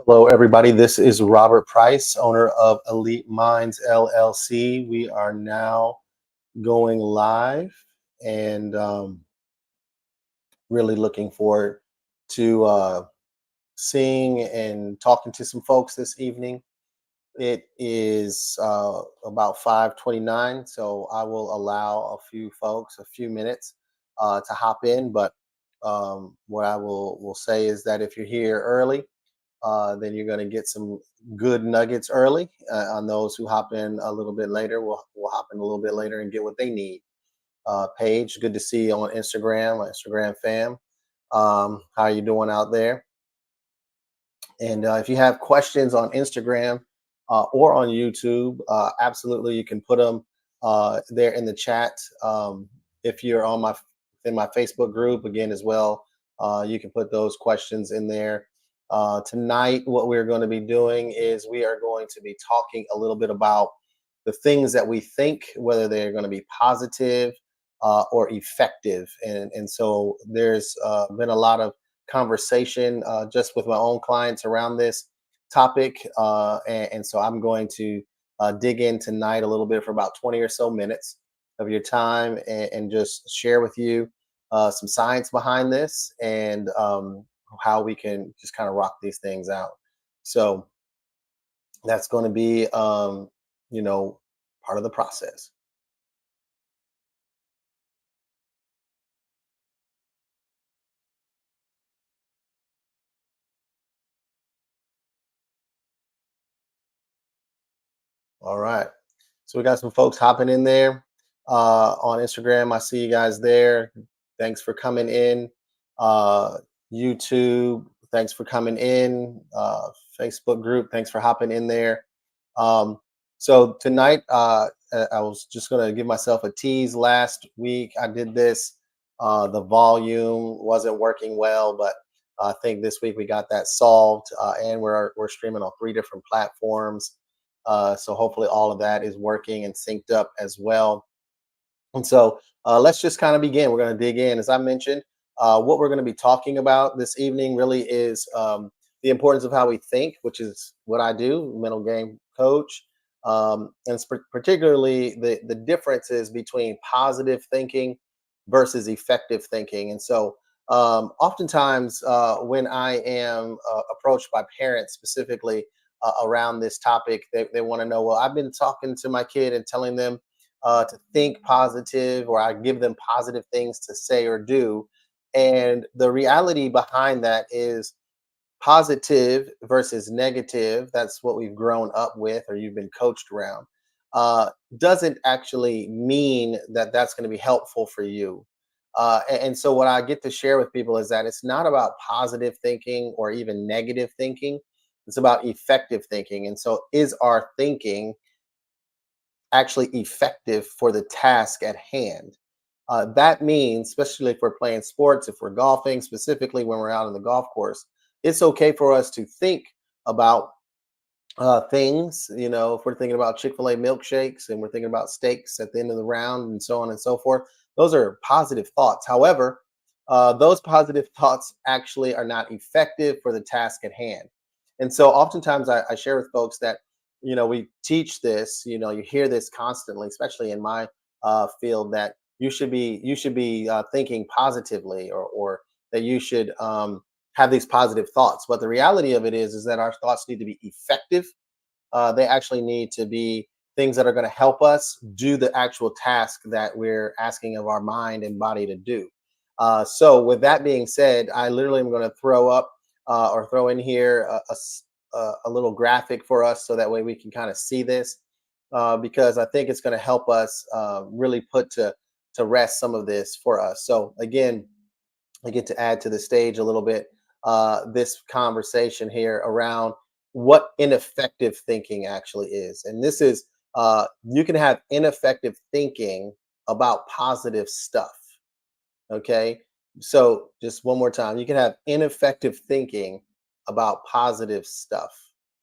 Hello, everybody. This is Robert Price, owner of Elite Minds LLC. We are now going live and really looking forward to seeing and talking to some folks this evening. It is about 5:29, so I will allow a few folks a few minutes to hop in. But what I will say is that if you're here early, then you're going to get some good nuggets early. On those who hop in a little bit later, we'll hop in a little bit later and get what they need. Paige, good to see you on Instagram, my Instagram fam. How are you doing out there? And if you have questions on Instagram or on YouTube, absolutely you can put them there in the chat. If you're on my in my Facebook group again as well, you can put those questions in there. Tonight, what we're going to be doing is we are going to be talking a little bit about the things that we think, whether they're going to be positive or effective. And so there's been a lot of conversation just with my own clients around this topic. And so I'm going to dig in tonight a little bit for about 20 or so minutes of your time and just share with you some science behind this and how we can just kind of rock these things out. So that's going to be, you know, part of the process. All right. So we got some folks hopping in there on Instagram. I see you guys there. Thanks for coming in. Uh, YouTube, thanks for coming in. Facebook group, thanks for hopping in there. So tonight, I was just going to give myself a tease. Last week, I did this. The volume wasn't working well, but I think this week we got that solved, and we're streaming on 3 different platforms. So hopefully all of that is working and synced up as well. And so let's just kind of begin. We're going to dig in. As I mentioned, what we're going to be talking about this evening really is the importance of how we think, which is what I do, mental game coach. And particularly the differences between positive thinking versus effective thinking. And so oftentimes when I am approached by parents specifically around this topic, they want to know, well, I've been talking to my kid and telling them to think positive, or I give them positive things to say or do. And the reality behind that is positive versus negative. That's what we've grown up with, or you've been coached around. Doesn't actually mean that that's going to be helpful for you. And so, what I get to share with people is that it's not about positive thinking or even negative thinking. It's about effective thinking. And so, is our thinking actually effective for the task at hand? That means, especially if we're playing sports, if we're golfing, specifically when we're out on the golf course, it's okay for us to think about things. You know, if we're thinking about Chick-fil-A milkshakes and we're thinking about steaks at the end of the round and so on and so forth, those are positive thoughts. However, those positive thoughts actually are not effective for the task at hand. And so oftentimes I share with folks that, we teach this, you hear this constantly, especially in my field, that you should be thinking positively, or that you should have these positive thoughts. But the reality of it is that our thoughts need to be effective. They actually need to be things that are going to help us do the actual task that we're asking of our mind and body to do. So, with that being said, I literally am going to throw up or throw in here a little graphic for us so that way we can kind of see this, because I think it's going to help us really put to rest some of this for us. So, again, I get to add to the stage a little bit this conversation here around what ineffective thinking actually is. And this is, you can have ineffective thinking about positive stuff. Okay. So, just one more time, you can have ineffective thinking about positive stuff.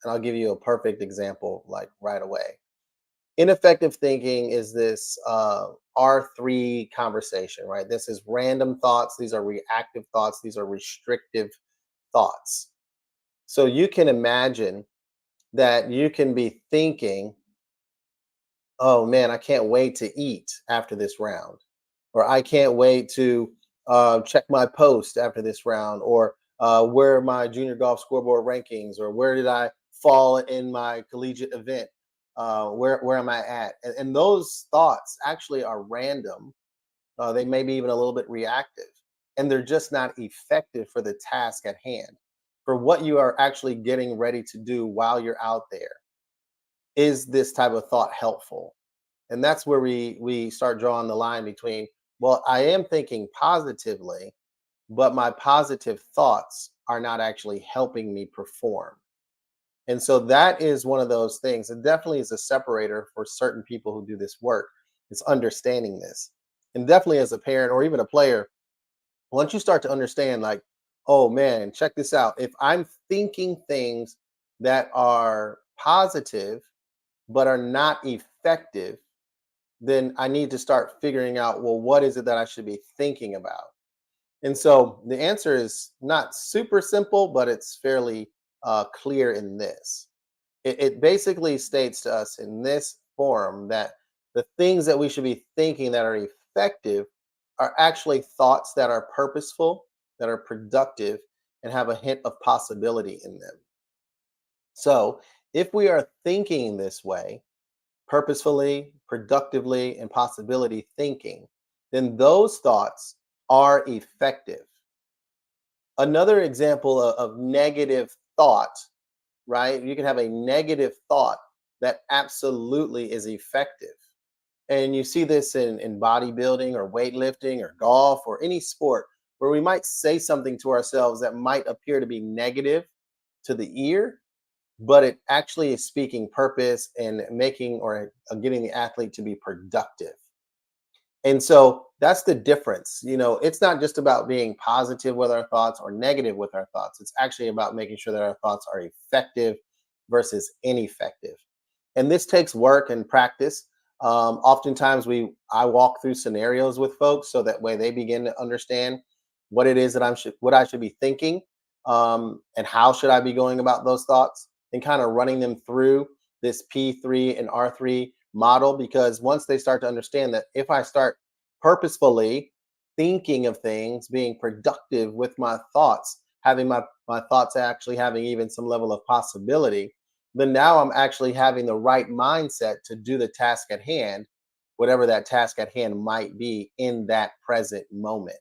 And I'll give you a perfect example like right away. Ineffective thinking is this R3 conversation, right? This is random thoughts. These are reactive thoughts. These are restrictive thoughts. So you can imagine that you can be thinking, oh man, I can't wait to eat after this round, or I can't wait to check my post after this round, or where are my junior golf scoreboard rankings, or where did I fall in my collegiate event? Where am I at? And those thoughts actually are random. They may be even a little bit reactive, and they're just not effective for the task at hand. For what you are actually getting ready to do while you're out there, is this type of thought helpful? And that's where we start drawing the line between, well, I am thinking positively, but my positive thoughts are not actually helping me perform. And so that is one of those things. It definitely is a separator for certain people who do this work. It's understanding this. And definitely as a parent or even a player, once you start to understand, like, oh man, check this out. If I'm thinking things that are positive but are not effective, then I need to start figuring out, well, what is it that I should be thinking about? And so the answer is not super simple, but it's fairly clear in this. It basically states to us in this forum that the things that we should be thinking that are effective are actually thoughts that are purposeful, that are productive, and have a hint of possibility in them. So if we are thinking this way, purposefully, productively, and possibility thinking, then those thoughts are effective. Another example of negative thought, right? You can have a negative thought that absolutely is effective. And you see this in bodybuilding or weightlifting or golf or any sport where we might say something to ourselves that might appear to be negative to the ear, but it actually is speaking purpose and making or getting the athlete to be productive. And so that's the difference. It's not just about being positive with our thoughts or negative with our thoughts. It's actually about making sure that our thoughts are effective versus ineffective. And this takes work and practice. Oftentimes, I walk through scenarios with folks so that way they begin to understand what it is that what I should be thinking, and how should I be going about those thoughts, and kind of running them through this P3 and R3 model. Because once they start to understand that if I start purposefully thinking of things, being productive with my thoughts, having my thoughts actually having even some level of possibility, then now I'm actually having the right mindset to do the task at hand, whatever that task at hand might be in that present moment.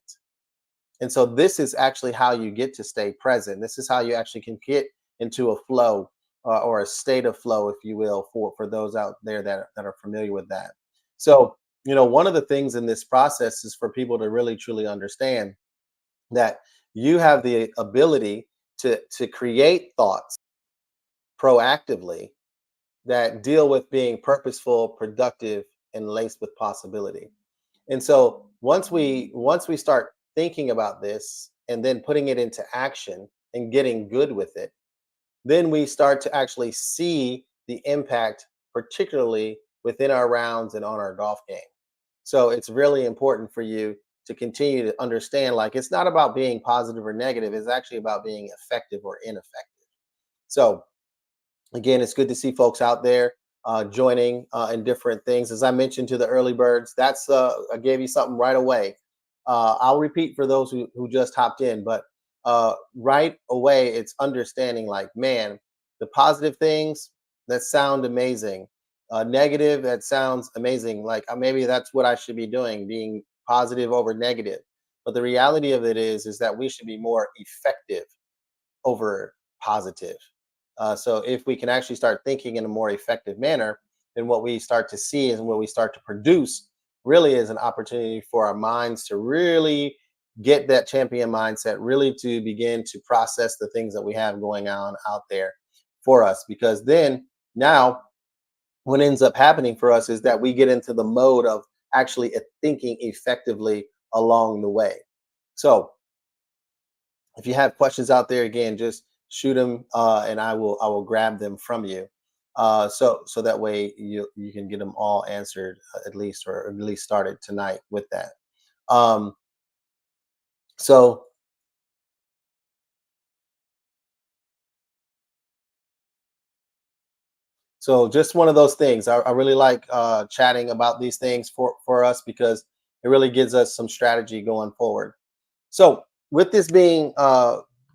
And so this is actually how you get to stay present. This is how you actually can get into a flow, or a state of flow, if you will, for those out there that are familiar with that. So, one of the things in this process is for people to really truly understand that you have the ability to create thoughts proactively that deal with being purposeful, productive, and laced with possibility. And so once we start thinking about this and then putting it into action and getting good with it, then we start to actually see the impact, particularly within our rounds and on our golf game. So it's really important for you to continue to understand, like, it's not about being positive or negative, it's actually about being effective or ineffective. So again, it's good to see folks out there joining in different things. As I mentioned to the early birds, that's I gave you something right away. I'll repeat for those who just hopped in, but right away, it's understanding, like, man, the positive things that sound amazing, negative that sounds amazing. Like, maybe that's what I should be doing, being positive over negative. But the reality of it is that we should be more effective over positive. So if we can actually start thinking in a more effective manner, then what we start to see is what we start to produce really is an opportunity for our minds to really get that champion mindset, really to begin to process the things that we have going on out there for us. Because then now what ends up happening for us is that we get into the mode of actually thinking effectively along the way. So if you have questions out there, again, just shoot them, and I will grab them from you, so that way you can get them all answered, at least, or at least started tonight with that. Um, so So just one of those things. I really like chatting about these things for us because it really gives us some strategy going forward. So with this being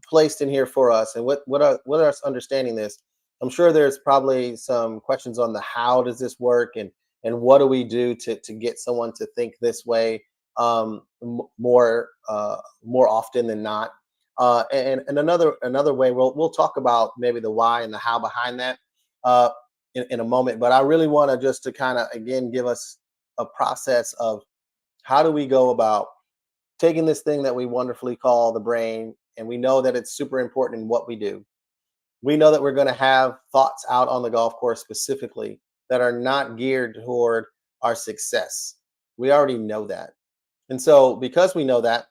placed in here for us, and what are us understanding this, I'm sure there's probably some questions on the how does this work, and what do we do to get someone to think this way more often than not. And another way we'll talk about maybe the why and the how behind that uh, in a moment. But I really want to just to kind of again give us a process of how do we go about taking this thing that we wonderfully call the brain, and we know that it's super important in what we do. We know that we're going to have thoughts out on the golf course specifically that are not geared toward our success. We already know that. And so, because we know that,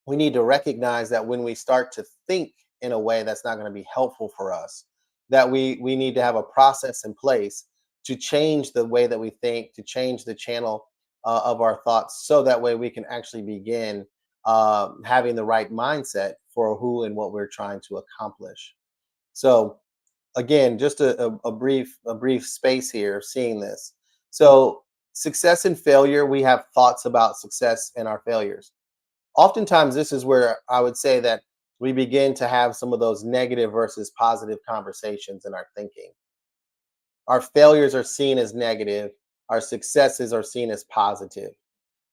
we need to recognize that when we start to think in a way that's not going to be helpful for us, that we need to have a process in place to change the way that we think, to change the channel of our thoughts, so that way we can actually begin having the right mindset for who and what we're trying to accomplish. So again, just a brief space here of seeing this. So success and failure, we have thoughts about success and our failures. Oftentimes this is where I would say that we begin to have some of those negative versus positive conversations in our thinking. Our failures are seen as negative, our successes are seen as positive,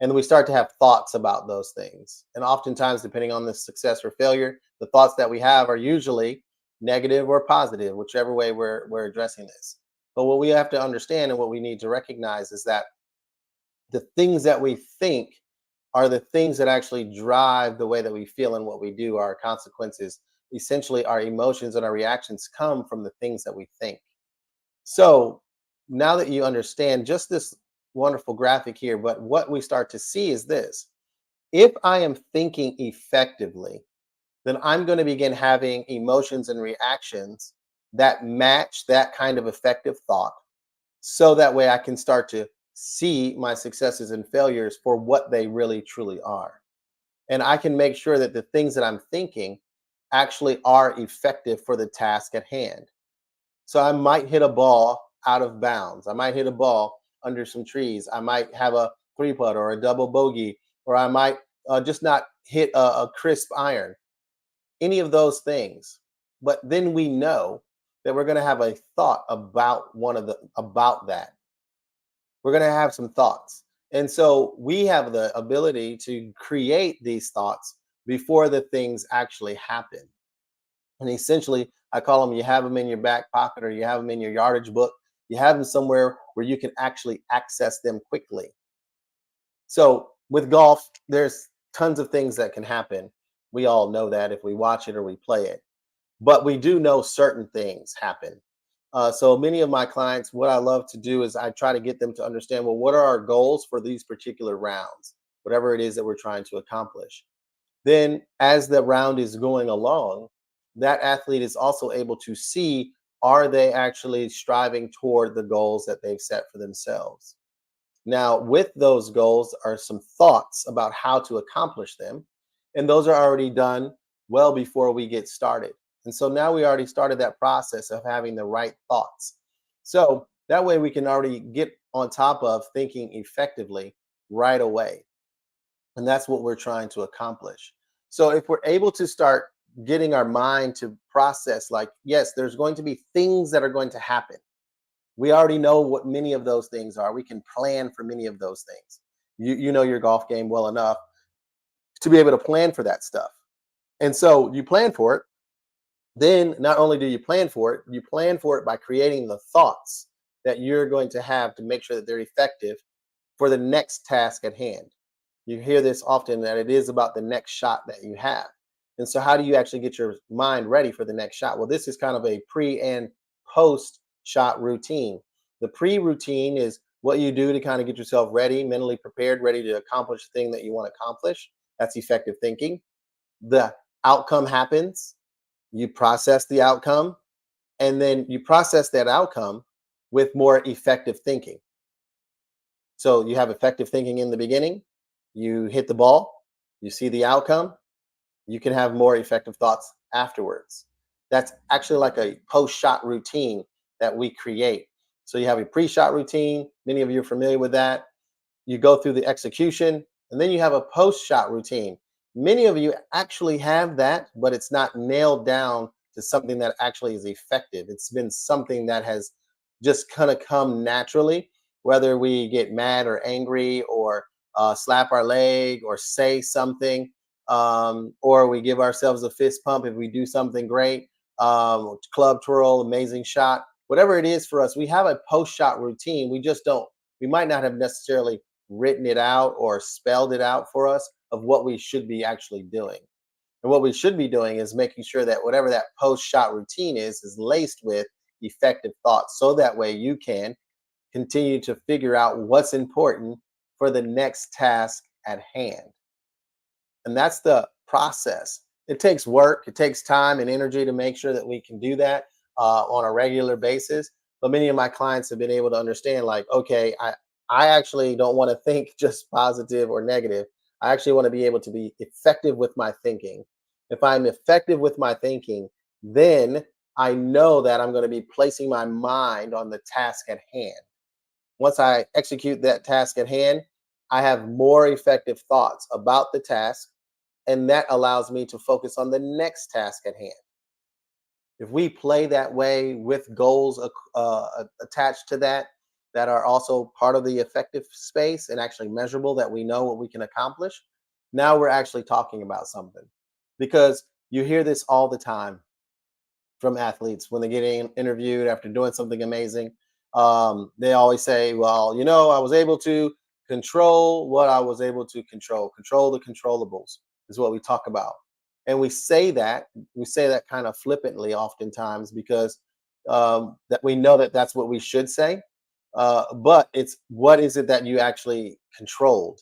and we start to have thoughts about those things. And oftentimes, depending on the success or failure, the thoughts that we have are usually negative or positive, whichever way we're addressing this. But what we have to understand and what we need to recognize is that the things that we think are the things that actually drive the way that we feel and what we do. Our consequences, essentially, our emotions and our reactions come from the things that we think. So now that you understand just this wonderful graphic here, but what we start to see is this: if I am thinking effectively, then I'm going to begin having emotions and reactions that match that kind of effective thought. So that way I can start to see my successes and failures for what they really truly are. And I can make sure that the things that I'm thinking actually are effective for the task at hand. So I might hit a ball out of bounds. I might hit a ball under some trees. I might have a three putt or a double bogey, or I might just not hit a crisp iron. Any of those things. But then we know that we're going to have a thought about about that. We're going to have some thoughts. And so we have the ability to create these thoughts before the things actually happen. And essentially, I call them, you have them in your back pocket or you have them in your yardage book. You have them somewhere where you can actually access them quickly. So with golf, there's tons of things that can happen. We all know that if we watch it or we play it. But we do know certain things happen. So many of my clients, what I love to do is I try to get them to understand, well, what are our goals for these particular rounds, whatever it is that we're trying to accomplish. Then, as the round is going along, that athlete is also able to see, are they actually striving toward the goals that they've set for themselves. Now, with those goals are some thoughts about how to accomplish them. And those are already done well before we get started. And so now we already started that process of having the right thoughts. So that way we can already get on top of thinking effectively right away. And that's what we're trying to accomplish. So if we're able to start getting our mind to process, like, yes, there's going to be things that are going to happen. We already know what many of those things are. We can plan for many of those things. You know your golf game well enough to be able to plan for that stuff. And so you plan for it. Then not only do you plan for it by creating the thoughts that you're going to have to make sure that they're effective for the next task at hand. You hear this often, that it is about the next shot that you have. And so how do you actually get your mind ready for the next shot? Well, this is kind of a pre and post shot routine. The pre routine is what you do to kind of get yourself ready, mentally prepared, ready to accomplish the thing that you want to accomplish. That's effective thinking. The outcome happens, you process the outcome, and then you process that outcome with more effective thinking. So you have effective thinking in the beginning, you hit the ball, you see the outcome, you can have more effective thoughts afterwards. That's actually like a post shot routine that we create. So you have a pre-shot routine. Many of you are familiar with that. You go through the execution, and then you have a post-shot routine. Many of you actually have that, but it's not nailed down to something that actually is effective. It's been something that has just kind of come naturally, whether we get mad or angry or slap our leg or say something, or we give ourselves a fist pump if we do something great, club twirl, amazing shot, whatever it is for us. We have a post-shot routine. We just don't, we might not have necessarily written it out or spelled it out for us of what we should be actually doing. And what we should be doing is making sure that whatever that post shot routine is laced with effective thoughts. So that way you can continue to figure out what's important for the next task at hand. And that's the process. It takes work, it takes time and energy to make sure that we can do that on a regular basis. But many of my clients have been able to understand, like, okay, I actually don't want to think just positive or negative. I actually want to be able to be effective with my thinking. If I'm effective with my thinking, then I know that I'm going to be placing my mind on the task at hand. Once I execute that task at hand, I have more effective thoughts about the task, and that allows me to focus on the next task at hand. If we play that way with goals attached to that, that are also part of the effective space and actually measurable, that we know what we can accomplish, now we're actually talking about something. Because you hear this all the time from athletes when they get interviewed after doing something amazing. They always say, well, I was able to control what I was able to control the controllables, is what we talk about. And we say that kind of flippantly oftentimes because that we know that that's what we should say. But it's, what is it that you actually controlled?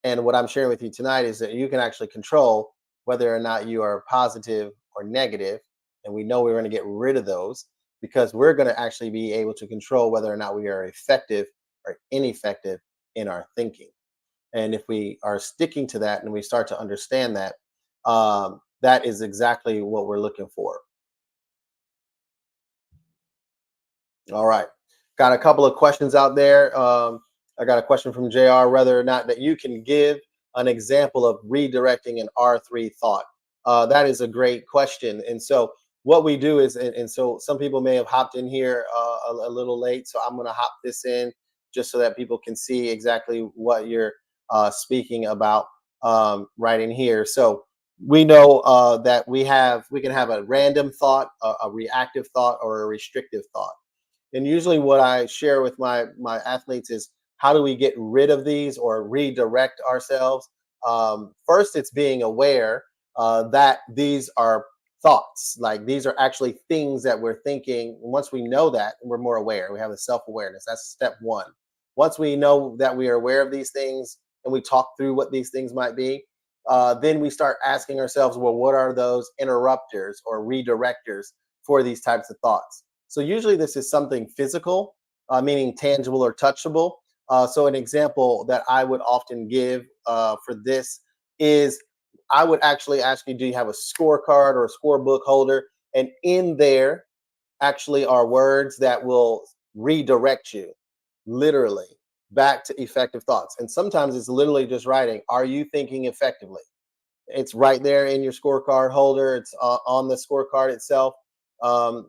And what I'm sharing with you tonight is that you can actually control whether or not you are positive or negative. And we know we're going to get rid of those because we're going to actually be able to control whether or not we are effective or ineffective in our thinking. And if we are sticking to that and we start to understand that, that is exactly what we're looking for. All right. Got a couple of questions out there. I got a question from JR, whether or not that you can give an example of redirecting an R3 thought. That is a great question. And so what we do is, and so some people may have hopped in here a little late. So I'm going to hop this in just so that people can see exactly what you're speaking about right in here. So we know that we can have a random thought, a reactive thought, or a restrictive thought. And usually what I share with my athletes is, how do we get rid of these or redirect ourselves? First, it's being aware that these are thoughts, like these are actually things that we're thinking. Once we know that, we're more aware. We have a self-awareness. That's step one. Once we know that we are aware of these things and we talk through what these things might be, then we start asking ourselves, well, what are those interrupters or redirectors for these types of thoughts? So usually this is something physical, meaning tangible or touchable. So an example that I would often give for this is, I would actually ask you, do you have a scorecard or a scorebook holder? And in there actually are words that will redirect you literally back to effective thoughts. And sometimes it's literally just writing, are you thinking effectively? It's right there in your scorecard holder. It's on the scorecard itself.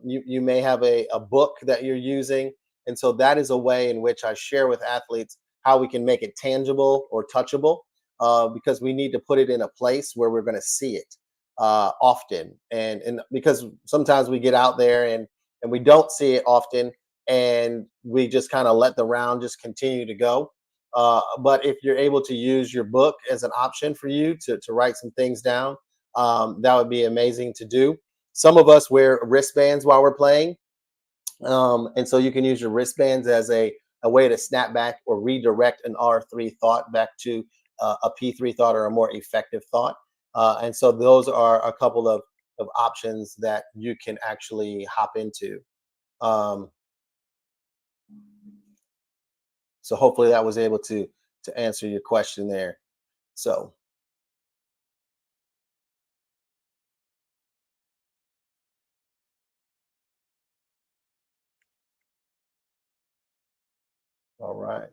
You may have a book that you're using. And so that is a way in which I share with athletes how we can make it tangible or touchable, because we need to put it in a place where we're going to see it often. And because sometimes we get out there and we don't see it often, and we just kind of let the round just continue to go. But if you're able to use your book as an option for you to write some things down, that would be amazing to do. Some of us wear wristbands while we're playing. And so you can use your wristbands as a way to snap back or redirect an R3 thought back to a P3 thought or a more effective thought. And so those are a couple of options that you can actually hop into. Um, so hopefully that was able to answer your question there. So All right.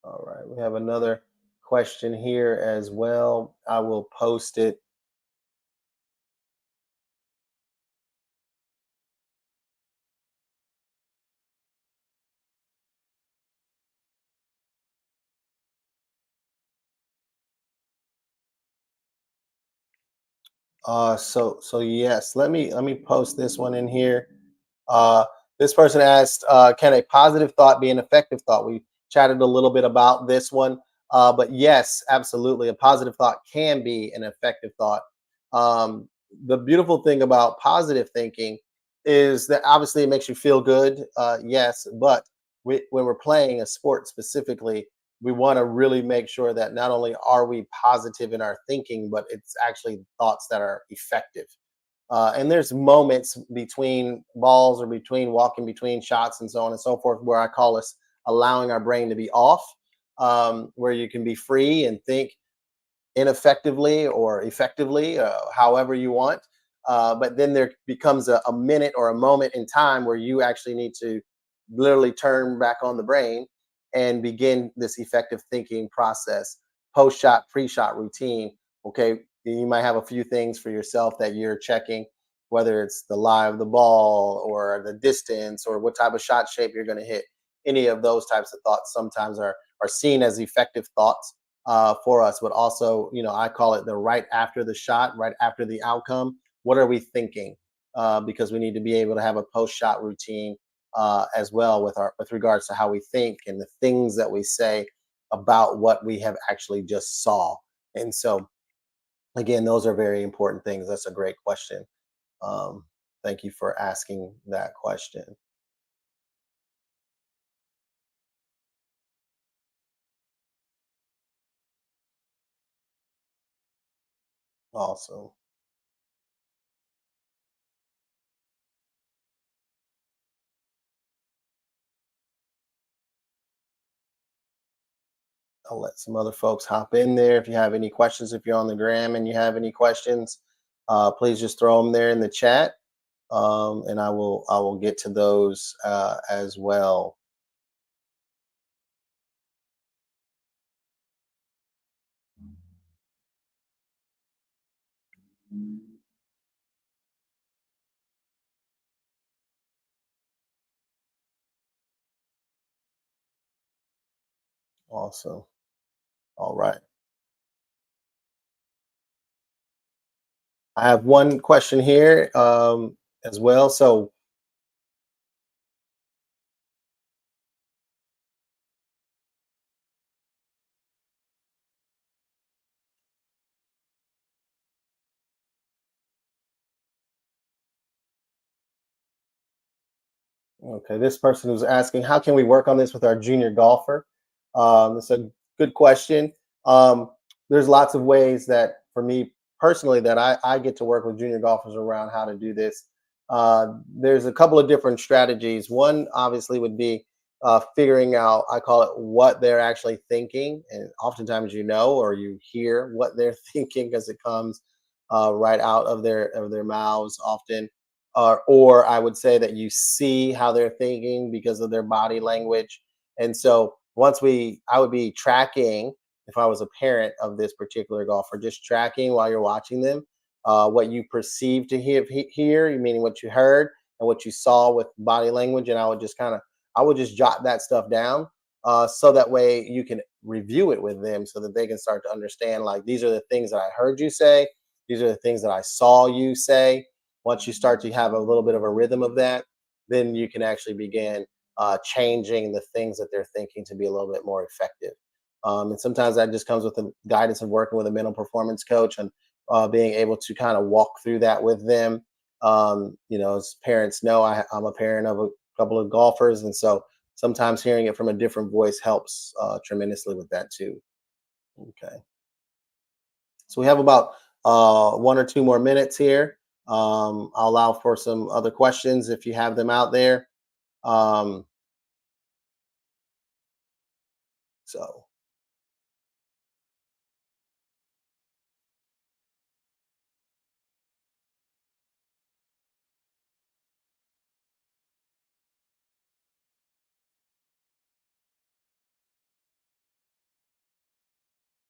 All right. We have another question here as well. I will post it. So yes, let me post this one in here. Uh, this person asked, can a positive thought be an effective thought? We chatted a little bit about this one, but yes, absolutely, a positive thought can be an effective thought. The beautiful thing about positive thinking is that obviously it makes you feel good, yes, but when we're playing a sport specifically, we want to really make sure that not only are we positive in our thinking, but it's actually thoughts that are effective. And there's moments between balls or between walking between shots and so on and so forth where I call us allowing our brain to be off, where you can be free and think ineffectively or effectively, however you want. But then there becomes a minute or a moment in time where you actually need to literally turn back on the brain and begin this effective thinking process, post shot, pre shot routine. Okay, you might have a few things for yourself that you're checking, whether it's the lie of the ball or the distance or what type of shot shape you're going to hit. Any of those types of thoughts sometimes are seen as effective thoughts for us, but also, I call it the right after the shot, right after the outcome. What are we thinking? Because we need to be able to have a post-shot routine as well with regards to how we think and the things that we say about what we have actually just saw. And so, again, those are very important things. That's a great question. Um, Thank you for asking that question. Also, I'll let some other folks hop in there. If you have any questions, if you're on the gram and you have any questions, please just throw them there in the chat, and I will get to those as well. Awesome. All right. I have one question here as well. So, okay, this person was asking, how can we work on this with our junior golfer? It's a good question. Um, there's lots of ways that, for me personally, that I get to work with junior golfers around how to do this. There's a couple of different strategies. One, obviously, would be figuring out, I call it, what they're actually thinking. And oftentimes, or you hear what they're thinking because it comes right out of their mouths often, or I would say that you see how they're thinking because of their body language. And so I would be tracking, if I was a parent of this particular golfer, just tracking while you're watching them, what you perceive to hear, meaning what you heard and what you saw with body language. And I would just jot that stuff down, so that way you can review it with them so that they can start to understand, like, these are the things that I heard you say. These are the things that I saw you say. Once you start to have a little bit of a rhythm of that, then you can actually begin changing the things that they're thinking to be a little bit more effective. And sometimes that just comes with the guidance of working with a mental performance coach and being able to kind of walk through that with them. As parents know, I'm a parent of a couple of golfers, and so sometimes hearing it from a different voice helps tremendously with that too. Okay. So we have about 1 or 2 more minutes here. I'll allow for some other questions if you have them out there. Um, So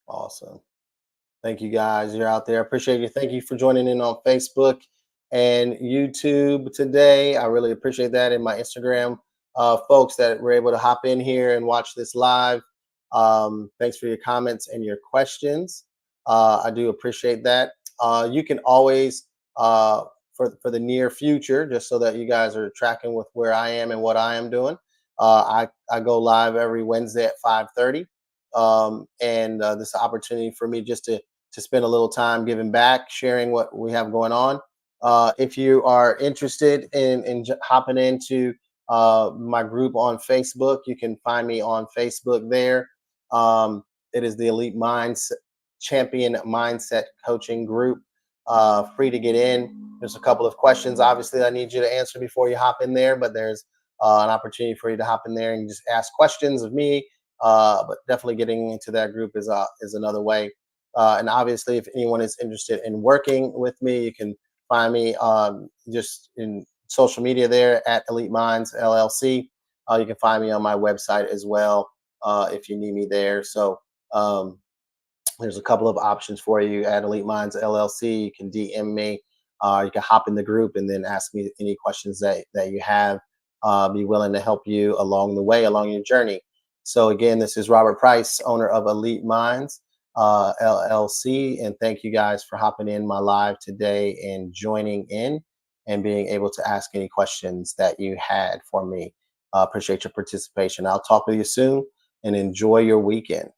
awesome. Thank you guys. You're out there. Appreciate you. Thank you for joining in on Facebook and YouTube today. I really appreciate that. And my Instagram folks that were able to hop in here and watch this live. Thanks for your comments and your questions. I do appreciate that. You can always, for the near future, just so that you guys are tracking with where I am and what I am doing. I go live every Wednesday at 5:30, and this is an opportunity for me just to spend a little time giving back, sharing what we have going on. If you are interested in hopping into my group on Facebook, you can find me on Facebook there. It is the Elite Minds Champion Mindset Coaching Group. Free to get in. There's a couple of questions, obviously, I need you to answer before you hop in there, but there's an opportunity for you to hop in there and just ask questions of me. But definitely getting into that group is another way. And obviously, if anyone is interested in working with me, you can find me just in social media there at Elite Minds LLC. You can find me on my website as well if you need me there. So um, there's a couple of options for you at Elite Minds LLC. You can DM me. You can hop in the group and then ask me any questions that you have. Be willing to help you along the way, along your journey. So again, this is Robert Price, owner of Elite Minds LLC, and thank you guys for hopping in my live today and joining in and being able to ask any questions that you had for me. Appreciate your participation. I'll talk with you soon and enjoy your weekend.